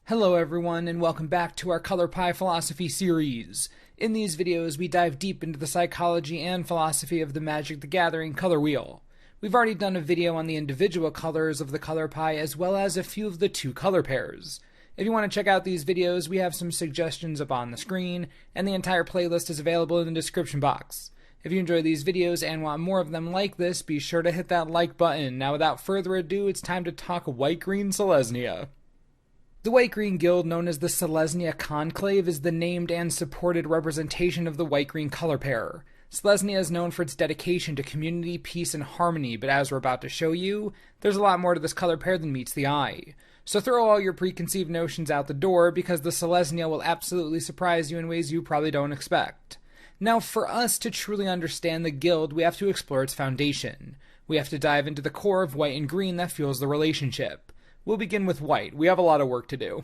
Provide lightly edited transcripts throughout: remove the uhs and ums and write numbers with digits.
Hello everyone, and welcome back to our Color Pie Philosophy series. In these videos, we dive deep into the psychology and philosophy of the Magic the Gathering color wheel. We've already done a video on the individual colors of the color pie, as well as a few of the two color pairs. If you want to check out these videos, we have some suggestions up on the screen, and the entire playlist is available in the description box. If you enjoy these videos and want more of them like this, be sure to hit that like button. Now without further ado, it's time to talk White-Green Selesnya. The White-Green Guild, known as the Selesnya Conclave, is the named and supported representation of the White-Green color pair. Selesnya is known for its dedication to community, peace, and harmony, but as we're about to show you, there's a lot more to this color pair than meets the eye. So throw all your preconceived notions out the door, because the Selesnya will absolutely surprise you in ways you probably don't expect. Now, for us to truly understand the Guild, we have to explore its foundation. We have to dive into the core of white and green that fuels the relationship. We'll begin with white. We have a lot of work to do.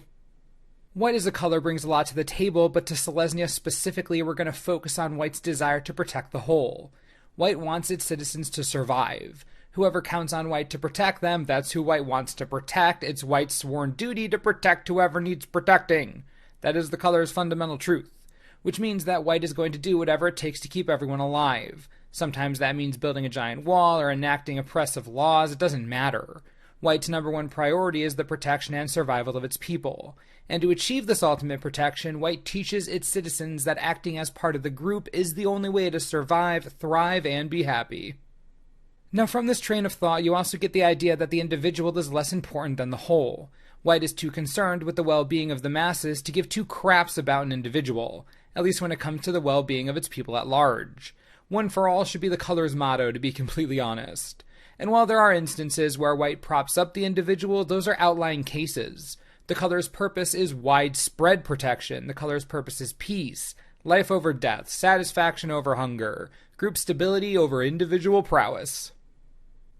White as a color brings a lot to the table, but to Selesnya specifically, we're going to focus on white's desire to protect the whole. White wants its citizens to survive. Whoever counts on white to protect them, that's who white wants to protect. It's white's sworn duty to protect whoever needs protecting. That is the color's fundamental truth. Which means that white is going to do whatever it takes to keep everyone alive. Sometimes that means building a giant wall or enacting oppressive laws. It doesn't matter. White's number one priority is the protection and survival of its people. And to achieve this ultimate protection, white teaches its citizens that acting as part of the group is the only way to survive, thrive, and be happy. Now from this train of thought, you also get the idea that the individual is less important than the whole. White is too concerned with the well-being of the masses to give two craps about an individual, at least when it comes to the well-being of its people at large. One for all should be the color's motto, to be completely honest. And while there are instances where white props up the individual, those are outlying cases. The color's purpose is widespread protection. The color's purpose is peace, life over death, satisfaction over hunger, group stability over individual prowess.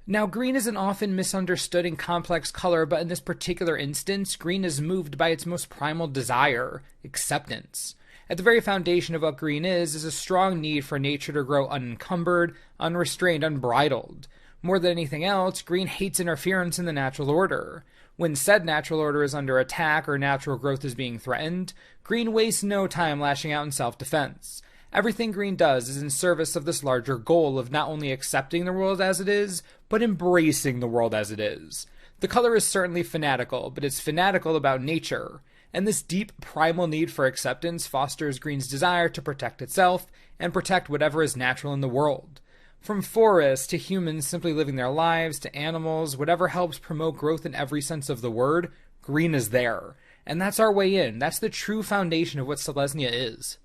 Now, green is an often misunderstood and complex color, but in this particular instance, green is moved by its most primal desire, acceptance. At the very foundation of what green is a strong need for nature to grow unencumbered, unrestrained, unbridled. More than anything else, green hates interference in the natural order. When said natural order is under attack or natural growth is being threatened, green wastes no time lashing out in self-defense. Everything green does is in service of this larger goal of not only accepting the world as it is, but embracing the world as it is. The color is certainly fanatical, but it's fanatical about nature. And this deep primal need for acceptance fosters green's desire to protect itself and protect whatever is natural in the world. From forests to humans simply living their lives to animals, whatever helps promote growth in every sense of the word, green is there. And that's our way in. That's the true foundation of what Selesnya is.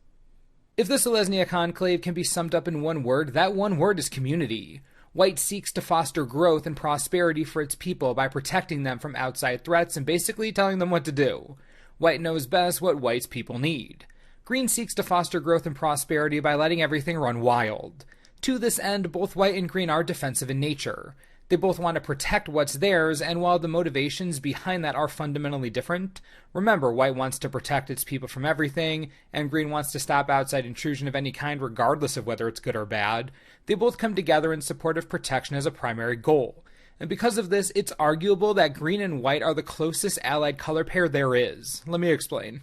If the Selesnya Conclave can be summed up in one word, that one word is community. White seeks to foster growth and prosperity for its people by protecting them from outside threats and basically telling them what to do. White knows best what white's people need. Green seeks to foster growth and prosperity by letting everything run wild. To this end, both white and green are defensive in nature. They both want to protect what's theirs, and while the motivations behind that are fundamentally different, remember, white wants to protect its people from everything, and green wants to stop outside intrusion of any kind regardless of whether it's good or bad. They both come together in support of protection as a primary goal. And because of this, it's arguable that green and white are the closest allied color pair there is. Let me explain.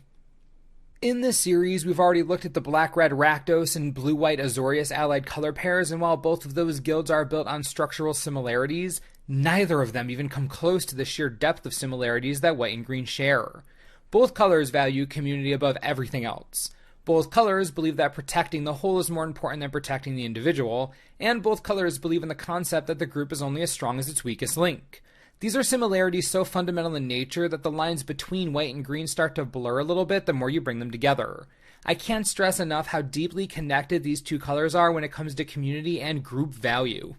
In this series, we've already looked at the Black-Red Rakdos and Blue-White Azorius allied color pairs, and while both of those guilds are built on structural similarities, neither of them even come close to the sheer depth of similarities that white and green share. Both colors value community above everything else. Both colors believe that protecting the whole is more important than protecting the individual, and both colors believe in the concept that the group is only as strong as its weakest link. These are similarities so fundamental in nature that the lines between white and green start to blur a little bit the more you bring them together. I can't stress enough how deeply connected these two colors are when it comes to community and group value.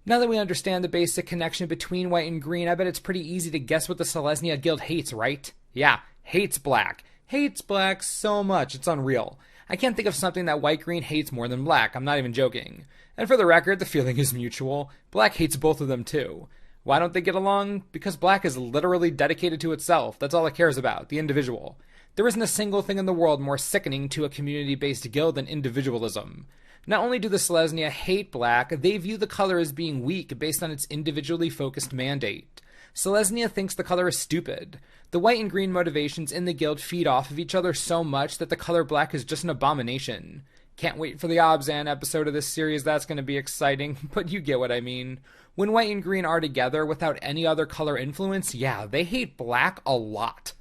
Now that we understand the basic connection between white and green, I bet it's pretty easy to guess what the Selesnya Guild hates, right? Yeah, hates black. Hates black so much, it's unreal. I can't think of something that white-green hates more than black, I'm not even joking. And for the record, the feeling is mutual. Black hates both of them too. Why don't they get along? Because black is literally dedicated to itself. That's all it cares about, the individual. There isn't a single thing in the world more sickening to a community-based guild than individualism. Not only do the Selesnya hate black, they view the color as being weak based on its individually focused mandate. Selesnya thinks the color is stupid. The white and green motivations in the guild feed off of each other so much that the color black is just an abomination. Can't wait for the Obzan episode of this series, that's going to be exciting, but you get what I mean. When white and green are together without any other color influence, yeah, they hate black a lot.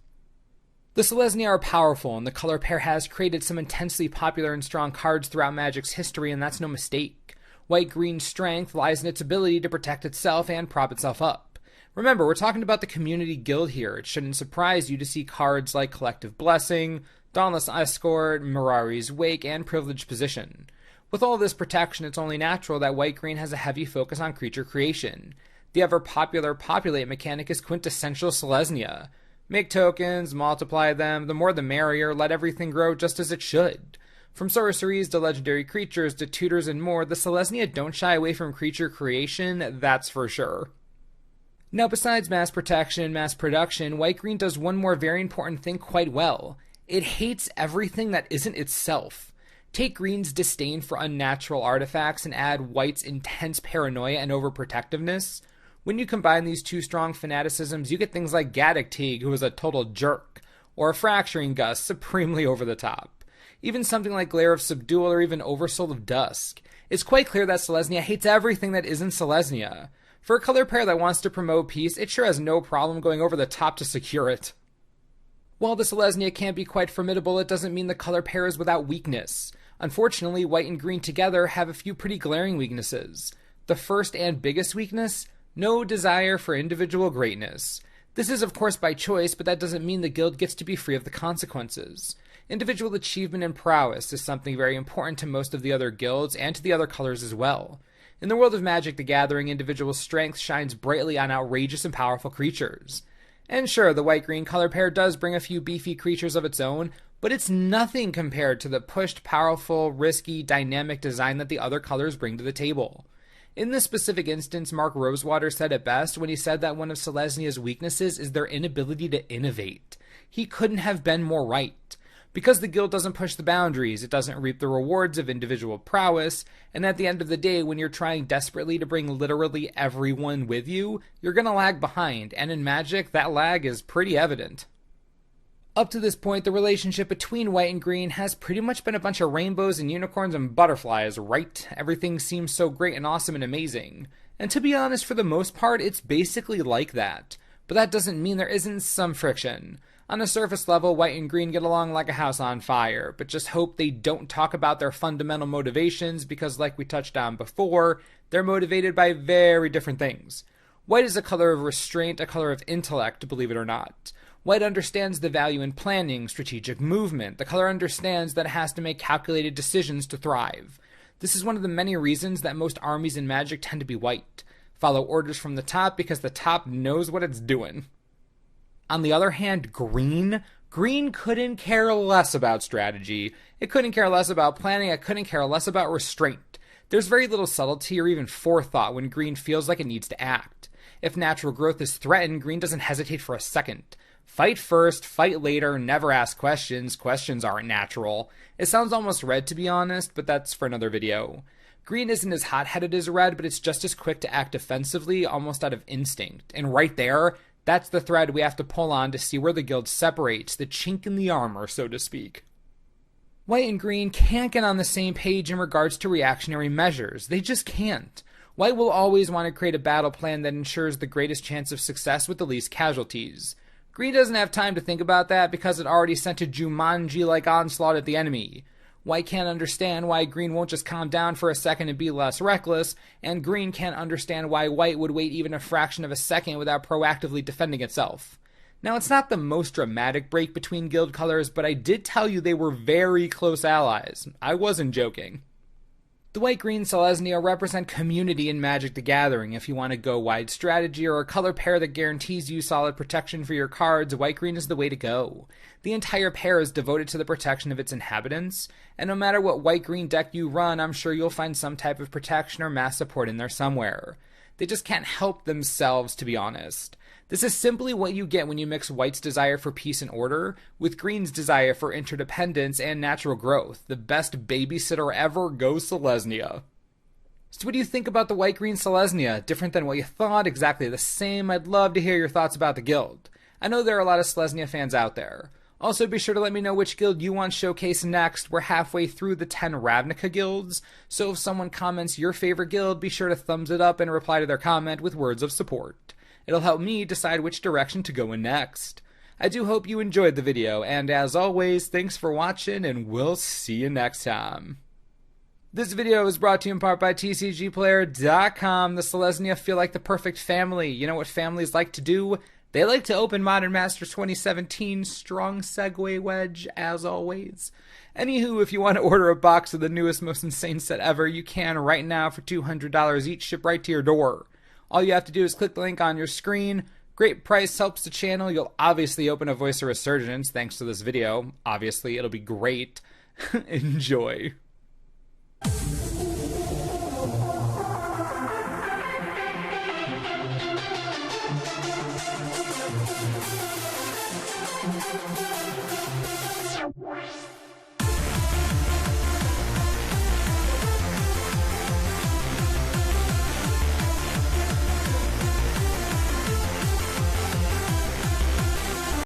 The Selesnya are powerful, and the color pair has created some intensely popular and strong cards throughout Magic's history, and that's no mistake. White-green's strength lies in its ability to protect itself and prop itself up. Remember, we're talking about the community guild here. It shouldn't surprise you to see cards like Collective Blessing, Dauntless Escort, Mirari's Wake, and Privileged Position. With all this protection, it's only natural that white-green has a heavy focus on creature creation. The ever-popular Populate mechanic is quintessential Selesnya. Make tokens, multiply them, the more the merrier, let everything grow just as it should. From sorceries to legendary creatures to tutors and more, the Selesnya don't shy away from creature creation, that's for sure. Now besides mass protection and mass production, white-green does one more very important thing quite well. It hates everything that isn't itself. Take green's disdain for unnatural artifacts and add white's intense paranoia and overprotectiveness. When you combine these two strong fanaticisms, you get things like Gaddock Teague, who is a total jerk, or a Fracturing Gust, supremely over the top. Even something like Glare of Subdual or even Oversoul of Dusk. It's quite clear that Selesnya hates everything that isn't Selesnya. For a color pair that wants to promote peace, it sure has no problem going over the top to secure it. While the Selesnya can be quite formidable, it doesn't mean the color pair is without weakness. Unfortunately, white and green together have a few pretty glaring weaknesses. The first and biggest weakness? No desire for individual greatness. This is of course by choice, but that doesn't mean the guild gets to be free of the consequences. Individual achievement and prowess is something very important to most of the other guilds and to the other colors as well. In the world of Magic the Gathering, individual strength shines brightly on outrageous and powerful creatures. And sure, the white-green color pair does bring a few beefy creatures of its own, but it's nothing compared to the pushed, powerful, risky, dynamic design that the other colors bring to the table. In this specific instance, Mark Rosewater said it best when he said that one of Selesnya's weaknesses is their inability to innovate. He couldn't have been more right. Because the guild doesn't push the boundaries, it doesn't reap the rewards of individual prowess, and at the end of the day, when you're trying desperately to bring literally everyone with you, you're gonna lag behind, and in Magic, that lag is pretty evident. Up to this point, the relationship between white and green has pretty much been a bunch of rainbows and unicorns and butterflies, right? Everything seems so great and awesome and amazing. And to be honest, for the most part, it's basically like that. But that doesn't mean there isn't some friction. On a surface level, white and green get along like a house on fire, but just hope they don't talk about their fundamental motivations because, like we touched on before, they're motivated by very different things. White is a color of restraint, a color of intellect, believe it or not. White understands the value in planning, strategic movement. The color understands that it has to make calculated decisions to thrive. This is one of the many reasons that most armies in Magic tend to be white. Follow orders from the top because the top knows what it's doing. On the other hand, green couldn't care less about strategy. It couldn't care less about planning. It couldn't care less about restraint. There's very little subtlety or even forethought when green feels like it needs to act. If natural growth is threatened, green doesn't hesitate for a second. Fight first, fight later, never ask questions. Questions aren't natural. It sounds almost red to be honest, but that's for another video. Green isn't as hot-headed as red, but it's just as quick to act defensively, almost out of instinct. And right there, that's the thread we have to pull on to see where the guild separates, the chink in the armor, so to speak. White and green can't get on the same page in regards to reactionary measures. They just can't. White will always want to create a battle plan that ensures the greatest chance of success with the least casualties. Green doesn't have time to think about that because it already sent a Jumanji-like onslaught at the enemy. White can't understand why green won't just calm down for a second and be less reckless, and green can't understand why white would wait even a fraction of a second without proactively defending itself. Now, it's not the most dramatic break between guild colors, but I did tell you they were very close allies. I wasn't joking. The white-green Selesnya represent community in Magic the Gathering. If you want to go wide strategy or a color pair that guarantees you solid protection for your cards, white-green is the way to go. The entire pair is devoted to the protection of its inhabitants, and no matter what white-green deck you run, I'm sure you'll find some type of protection or mass support in there somewhere. They just can't help themselves, to be honest. This is simply what you get when you mix white's desire for peace and order with green's desire for interdependence and natural growth. The best babysitter ever, go Selesnya. So what do you think about the white-green Selesnya? Different than what you thought? Exactly the same? I'd love to hear your thoughts about the guild. I know there are a lot of Selesnya fans out there. Also, be sure to let me know which guild you want showcased next. We're halfway through the 10 Ravnica guilds, so if someone comments your favorite guild, be sure to thumbs it up and reply to their comment with words of support. It'll help me decide which direction to go in next. I do hope you enjoyed the video, and as always, thanks for watching, and we'll see you next time. This video is brought to you in part by TCGplayer.com. The Selesnya feel like the perfect family. You know what families like to do? They like to open Modern Masters 2017. Strong segue wedge, as always. Anywho, if you want to order a box of the newest, most insane set ever, you can right now for $200 each, ship right to your door. All you have to do is click the link on your screen. Great price, helps the channel. You'll obviously open a voice of resurgence thanks to this video. Obviously, it'll be great. Enjoy.